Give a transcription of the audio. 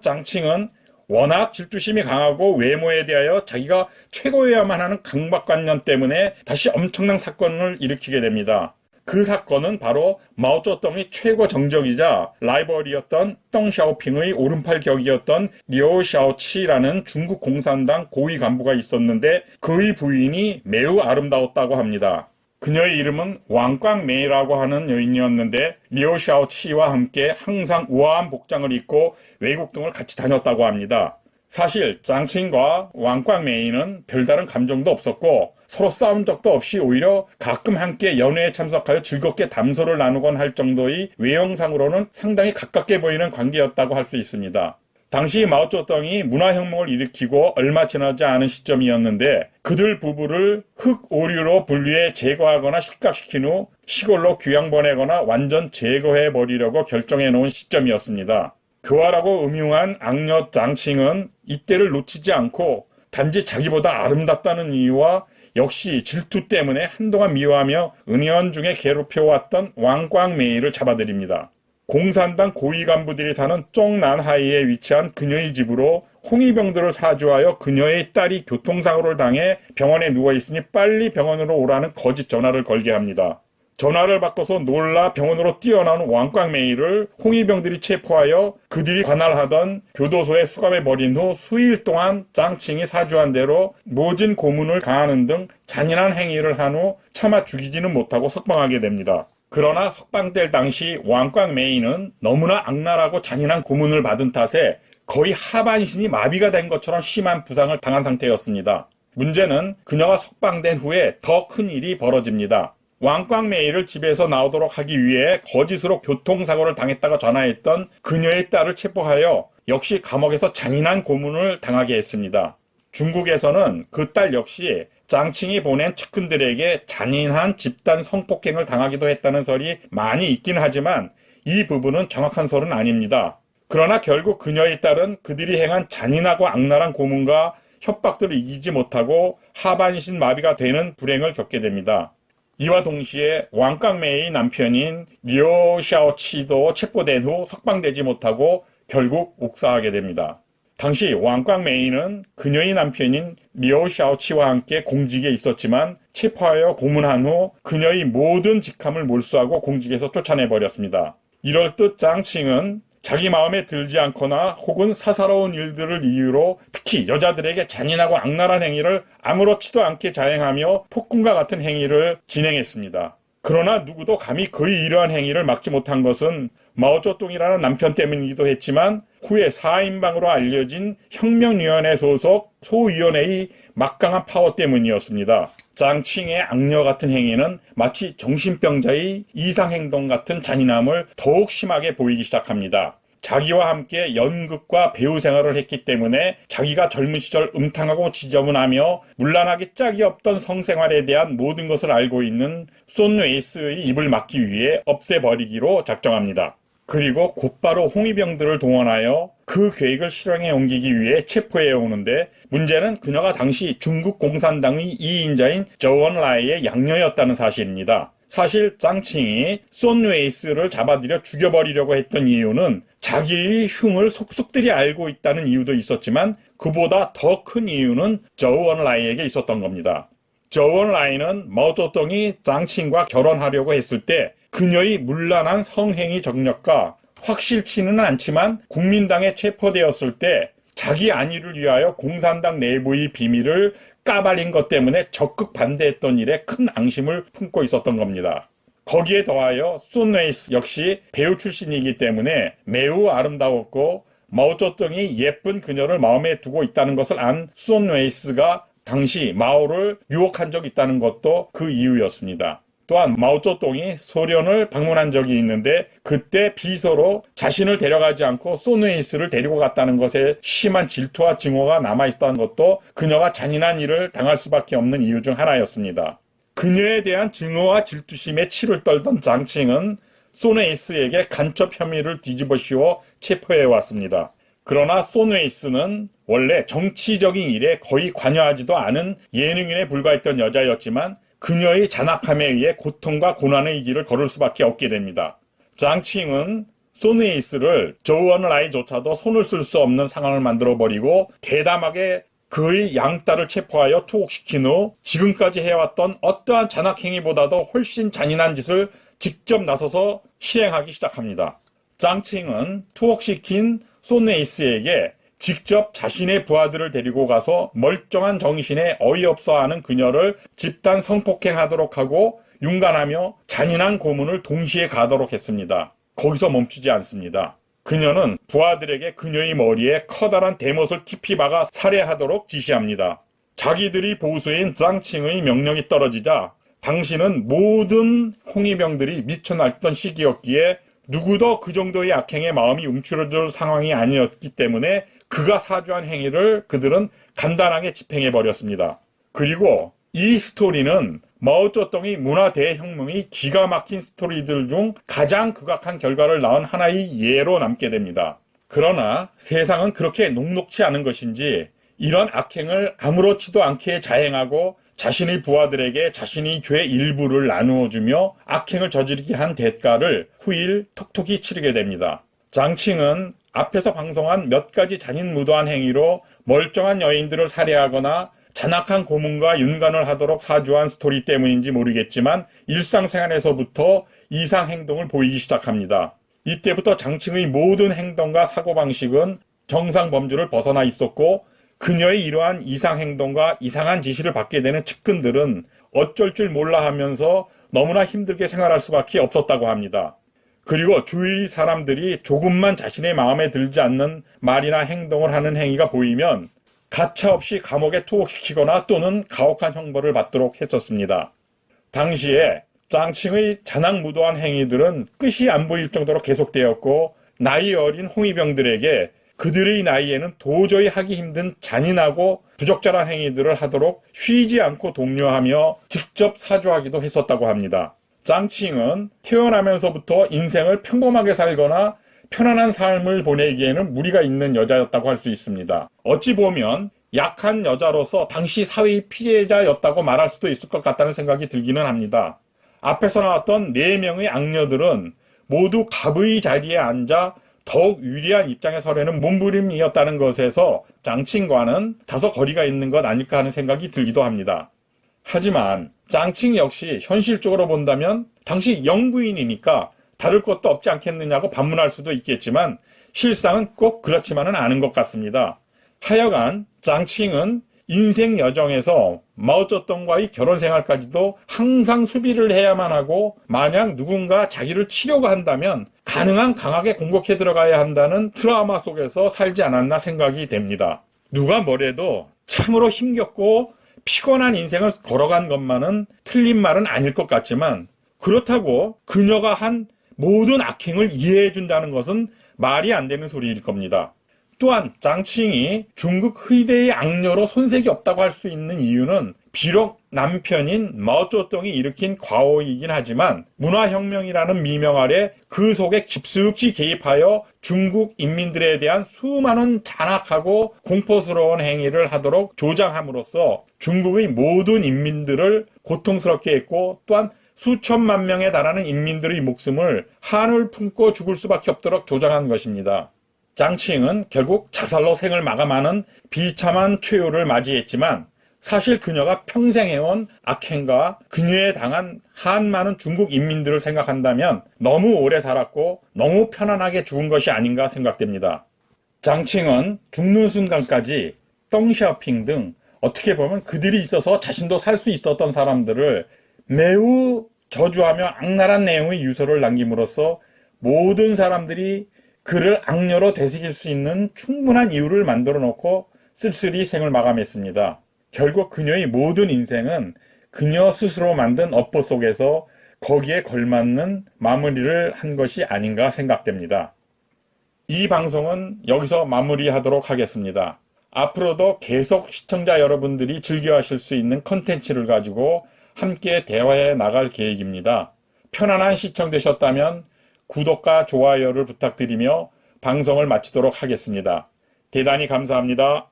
짱칭은 워낙 질투심이 강하고 외모에 대하여 자기가 최고여야만 하는 강박관념 때문에 다시 엄청난 사건을 일으키게 됩니다. 그 사건은 바로 마오쩌둥의 최고 정적이자 라이벌이었던 덩샤오핑의 오른팔 격이었던 리오 샤오치라는 중국 공산당 고위 간부가 있었는데 그의 부인이 매우 아름다웠다고 합니다. 그녀의 이름은 왕광메이라고 하는 여인이었는데 리오 샤오치와 함께 항상 우아한 복장을 입고 외국 등을 같이 다녔다고 합니다. 사실 짱칭과 왕광메이는 별다른 감정도 없었고 서로 싸운 적도 없이 오히려 가끔 함께 연회에 참석하여 즐겁게 담소를 나누곤 할 정도의 외형상으로는 상당히 가깝게 보이는 관계였다고 할 수 있습니다. 당시 마오쩌둥이 문화혁명을 일으키고 얼마 지나지 않은 시점이었는데 그들 부부를 흑오류로 분류해 제거하거나 실각시킨 후 시골로 귀양 보내거나 완전 제거해버리려고 결정해 놓은 시점이었습니다. 교활하고 음흉한 악녀 짱칭은 이때를 놓치지 않고 단지 자기보다 아름답다는 이유와 역시 질투 때문에 한동안 미워하며 은연중에 괴롭혀왔던 왕광메이를 잡아들입니다. 공산당 고위 간부들이 사는 쫑난하이에 위치한 그녀의 집으로 홍위병들을 사주하여 그녀의 딸이 교통사고를 당해 병원에 누워있으니 빨리 병원으로 오라는 거짓 전화를 걸게 합니다. 전화를 받고서 놀라 병원으로 뛰어나온 왕광메이를 홍위병들이 체포하여 그들이 관할하던 교도소에 수감해버린 후 수일 동안 짱칭이 사주한 대로 모진 고문을 가하는 등 잔인한 행위를 한 후 차마 죽이지는 못하고 석방하게 됩니다. 그러나 석방될 당시 왕광메이는 너무나 악랄하고 잔인한 고문을 받은 탓에 거의 하반신이 마비가 된 것처럼 심한 부상을 당한 상태였습니다. 문제는 그녀가 석방된 후에 더 큰 일이 벌어집니다. 왕광메이를 집에서 나오도록 하기 위해 거짓으로 교통사고를 당했다가 전화했던 그녀의 딸을 체포하여 역시 감옥에서 잔인한 고문을 당하게 했습니다. 중국에서는 그 딸 역시 짱칭이 보낸 측근들에게 잔인한 집단 성폭행을 당하기도 했다는 설이 많이 있긴 하지만 이 부분은 정확한 설은 아닙니다. 그러나 결국 그녀의 딸은 그들이 행한 잔인하고 악랄한 고문과 협박들을 이기지 못하고 하반신 마비가 되는 불행을 겪게 됩니다. 이와 동시에 왕광메이의 남편인 리오 샤오치도 체포된 후 석방되지 못하고 결국 옥사하게 됩니다. 당시 왕광메이는 그녀의 남편인 리오 샤오치와 함께 공직에 있었지만 체포하여 고문한 후 그녀의 모든 직함을 몰수하고 공직에서 쫓아내버렸습니다. 이럴 듯 짱칭은 자기 마음에 들지 않거나 혹은 사사로운 일들을 이유로 특히 여자들에게 잔인하고 악랄한 행위를 아무렇지도 않게 자행하며 폭군과 같은 행위를 진행했습니다. 그러나 누구도 감히 그의 이러한 행위를 막지 못한 것은 마오쩌둥이라는 남편 때문이기도 했지만 후에 사인방으로 알려진 혁명위원회 소속 소위원회의 막강한 파워 때문이었습니다. 짱칭의 악녀 같은 행위는 마치 정신병자의 이상행동 같은 잔인함을 더욱 심하게 보이기 시작합니다. 자기와 함께 연극과 배우 생활을 했기 때문에 자기가 젊은 시절 음탕하고 지저분하며 문란하기 짝이 없던 성생활에 대한 모든 것을 알고 있는 손웨이스의 입을 막기 위해 없애버리기로 작정합니다. 그리고 곧바로 홍위병들을 동원하여 그 계획을 실행에 옮기기 위해 체포해 오는데 문제는 그녀가 당시 중국 공산당의 2인자인 저원라이의 양녀였다는 사실입니다. 사실 짱칭이 손웨이스를 잡아들여 죽여버리려고 했던 이유는 자기의 흉을 속속들이 알고 있다는 이유도 있었지만 그보다 더 큰 이유는 저원라이에게 있었던 겁니다. 저원라이는 마오쩌둥이 짱칭과 결혼하려고 했을 때 그녀의 문란한 성행위 정력과 확실치는 않지만 국민당에 체포되었을 때 자기 안위를 위하여 공산당 내부의 비밀을 까발린 것 때문에 적극 반대했던 일에 큰 앙심을 품고 있었던 겁니다. 거기에 더하여 손웨이스 역시 배우 출신이기 때문에 매우 아름다웠고 마오쩌둥이 예쁜 그녀를 마음에 두고 있다는 것을 안 손웨이스가 당시 마오를 유혹한 적이 있다는 것도 그 이유였습니다. 또한 마오쩌둥이 소련을 방문한 적이 있는데 그때 비서로 자신을 데려가지 않고 손웨이스를 데리고 갔다는 것에 심한 질투와 증오가 남아있다는 것도 그녀가 잔인한 일을 당할 수밖에 없는 이유 중 하나였습니다. 그녀에 대한 증오와 질투심에 치를 떨던 짱칭은 손웨이스에게 간첩 혐의를 뒤집어 씌워 체포해왔습니다. 그러나 손웨이스는 원래 정치적인 일에 거의 관여하지도 않은 예능인에 불과했던 여자였지만 그녀의 잔악함에 의해 고통과 고난의 길을 걸을 수밖에 없게 됩니다. 짱칭은 소니에이스를 저우언라이조차도 손을 쓸 수 없는 상황을 만들어버리고 대담하게 그의 양딸을 체포하여 투옥시킨 후 지금까지 해왔던 어떠한 잔악행위보다도 훨씬 잔인한 짓을 직접 나서서 실행하기 시작합니다. 짱칭은 투옥시킨 소니에이스에게 직접 자신의 부하들을 데리고 가서 멀쩡한 정신에 어이없어하는 그녀를 집단 성폭행하도록 하고 윤관하며 잔인한 고문을 동시에 가하도록 했습니다. 거기서 멈추지 않습니다. 그녀는 부하들에게 그녀의 머리에 커다란 대못을 깊이 박아 살해하도록 지시합니다. 자기들이 보수인 짱칭의 명령이 떨어지자 당신은 모든 홍위병들이 미쳐 날뛰던 시기였기에 누구도 그 정도의 악행에 마음이 움츠러들 상황이 아니었기 때문에 그가 사주한 행위를 그들은 간단하게 집행해버렸습니다. 그리고 이 스토리는 마오쩌둥의 문화 대혁명이 기가 막힌 스토리들 중 가장 극악한 결과를 낳은 하나의 예로 남게 됩니다. 그러나 세상은 그렇게 녹록치 않은 것인지 이런 악행을 아무렇지도 않게 자행하고 자신의 부하들에게 자신의 죄 일부를 나누어주며 악행을 저지르게 한 대가를 후일 톡톡히 치르게 됩니다. 짱칭은 앞에서 방송한 몇 가지 잔인무도한 행위로 멀쩡한 여인들을 살해하거나 잔악한 고문과 윤관을 하도록 사주한 스토리 때문인지 모르겠지만 일상생활에서부터 이상 행동을 보이기 시작합니다. 이때부터 장칭의 모든 행동과 사고방식은 정상 범주를 벗어나 있었고 그녀의 이러한 이상 행동과 이상한 지시를 받게 되는 측근들은 어쩔 줄 몰라 하면서 너무나 힘들게 생활할 수밖에 없었다고 합니다. 그리고 주위 사람들이 조금만 자신의 마음에 들지 않는 말이나 행동을 하는 행위가 보이면 가차없이 감옥에 투옥시키거나 또는 가혹한 형벌을 받도록 했었습니다. 당시에 짱칭의 잔악무도한 행위들은 끝이 안 보일 정도로 계속되었고 나이 어린 홍위병들에게 그들의 나이에는 도저히 하기 힘든 잔인하고 부적절한 행위들을 하도록 쉬지 않고 독려하며 직접 사주하기도 했었다고 합니다. 짱칭은 태어나면서부터 인생을 평범하게 살거나 편안한 삶을 보내기에는 무리가 있는 여자였다고 할 수 있습니다. 어찌 보면 약한 여자로서 당시 사회의 피해자였다고 말할 수도 있을 것 같다는 생각이 들기는 합니다. 앞에서 나왔던 4명의 악녀들은 모두 갑의 자리에 앉아 더욱 유리한 입장에 서려는 몸부림이었다는 것에서 짱칭과는 다소 거리가 있는 것 아닐까 하는 생각이 들기도 합니다. 하지만 짱칭 역시 현실적으로 본다면 당시 영부인이니까 다를 것도 없지 않겠느냐고 반문할 수도 있겠지만 실상은 꼭 그렇지만은 않은 것 같습니다. 하여간 짱칭은 인생 여정에서 마오쩌둥과의 결혼 생활까지도 항상 수비를 해야만 하고 만약 누군가 자기를 치려고 한다면 가능한 강하게 공격해 들어가야 한다는 트라우마 속에서 살지 않았나 생각이 됩니다. 누가 뭐래도 참으로 힘겹고 피곤한 인생을 걸어간 것만은 틀린 말은 아닐 것 같지만 그렇다고 그녀가 한 모든 악행을 이해해 준다는 것은 말이 안 되는 소리일 겁니다. 또한 짱칭이 중국 의대의 악녀로 손색이 없다고 할 수 있는 이유는 비록 남편인 마오쩌둥이 일으킨 과오이긴 하지만 문화혁명이라는 미명 아래 그 속에 깊숙이 개입하여 중국 인민들에 대한 수많은 잔악하고 공포스러운 행위를 하도록 조장함으로써 중국의 모든 인민들을 고통스럽게 했고 또한 수천만 명에 달하는 인민들의 목숨을 한을 품고 죽을 수밖에 없도록 조장한 것입니다. 짱칭은 결국 자살로 생을 마감하는 비참한 최후를 맞이했지만 사실 그녀가 평생 해온 악행과 그녀에 당한 한 많은 중국 인민들을 생각한다면 너무 오래 살았고 너무 편안하게 죽은 것이 아닌가 생각됩니다. 짱칭은 죽는 순간까지 덩샤오핑 등 어떻게 보면 그들이 있어서 자신도 살 수 있었던 사람들을 매우 저주하며 악랄한 내용의 유서를 남김으로써 모든 사람들이 그를 악녀로 되새길 수 있는 충분한 이유를 만들어 놓고 쓸쓸히 생을 마감했습니다. 결국 그녀의 모든 인생은 그녀 스스로 만든 업보 속에서 거기에 걸맞는 마무리를 한 것이 아닌가 생각됩니다. 이 방송은 여기서 마무리하도록 하겠습니다. 앞으로도 계속 시청자 여러분들이 즐겨하실 수 있는 컨텐츠를 가지고 함께 대화해 나갈 계획입니다. 편안한 시청 되셨다면 구독과 좋아요를 부탁드리며 방송을 마치도록 하겠습니다. 대단히 감사합니다.